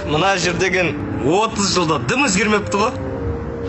мына жердеген 30 жылда дым өзгермепті ғой.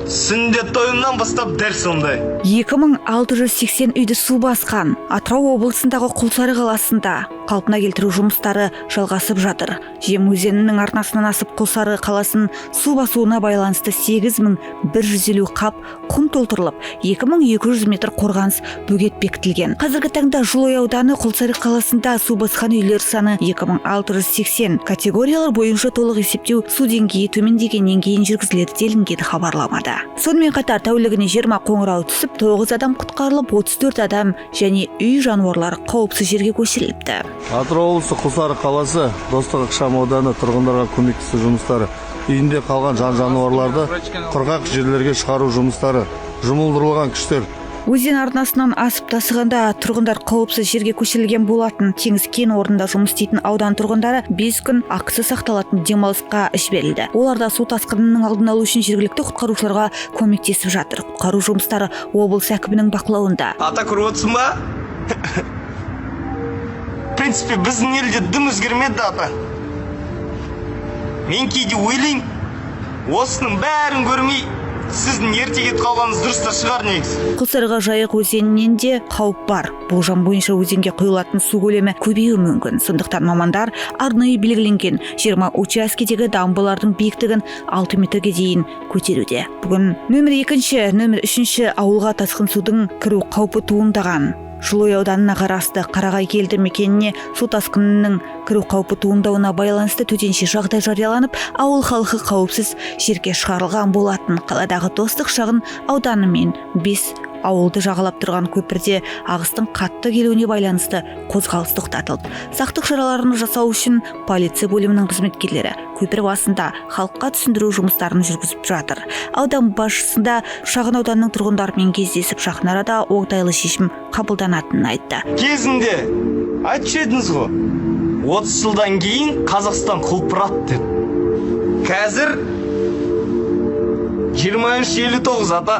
Сүндет тойынан бастап дәл сондай. 2680 үйді су басқан Атырау облысындағы Құлсары қаласында қалпына келтіру жұмыстары жалғасып жатыр. Жем өзенінің арнасынан асып Құлсары қаласын су басуына байланысты 8150 қап құм толтырылып, 2200 метр қорғаныс бөгет бекітілген. Қазіргі таңда Жылой ауданы Құлсары қаласында су басқан үйлер саны 2680. Категориялар бойынша толық есептеу су деңгейі төмендегеннен кейін жүргізіледі делінген хабарламада. Сонымен қатар тәулігіне 20 қоңырау түсіп, 9 адам құтқарылып, 34 адам және үй жануарлары қауіпсіз жерге көшіріліпті. Атырау облысы Құлсары қаласы Достық ықшам ауданы тұрғындарға көмектесу жұмыстары, үйінде қалған жан-жануарларды құрғақ жерлерге шығару жұмыстары, жұмылдырылған күштер. Өзен арнасынан асып тасығанда тұрғындар қауіпсіз жерге көшірілген болатын. Теңіз кен орнында жұмыс істейтін аудан тұрғындары 5 күн ақысы сақталатын демалысқа жіберілді. Оларда су тасқынының алдын алу үшін жергілікті құтқарушыларға көмектесіп жатыр. Құтқару жұмыстары облыс әкімінің бақылауында. Ата көріп отырсың ба? В принципе, біздің елде дым өзгермеді, ата. Мен кейде ойлаймын, осының бәрін көрмей, сіздің ерте кетіп қалғаныңыз дұрыста шығар негізі. Құлсарыға Жайық өзенінен де қауіп бар. Болжам бойынша өзенге құйылатын су көлемі көбеюі мүмкін. Сондықтан мамандар арнайы белгіленген 20 учаскедегі дамбалардың биіктігін 6 метрге дейін көтеруде. Бүгін нөмір 2, нөмір 3 ауылға тасқын судың кіру қаупі туындаған. Жылой ауданына қарасты Қарағай келді мекеніне су тасқынының кіру қаупі туындауына байланысты төтенше жағдай жарияланып, ауыл халқы қауіпсіз жерге шығарылған болатын. Қаладағы Достық шағын ауданы мен 5 ауылды жағалап тұрған көпірде ағыстың қатты келуіне байланысты қозғалыс тоқтатылды. Сақтық шараларын жасау үшін полиция бөлімінің қызметкерлері көпір басында халыққа түсіндіру жұмыстарын жүргізіп жатыр. Аудан басшысында шағын ауданның тұрғындарымен кездесіп, жақын арада оңтайлы шешім қабылданатынын айтты. Кезінде айтып едіңіз ғой, 30 жылдан кейін Қазақстан құлпырады деп. Қазір 23:59 ата.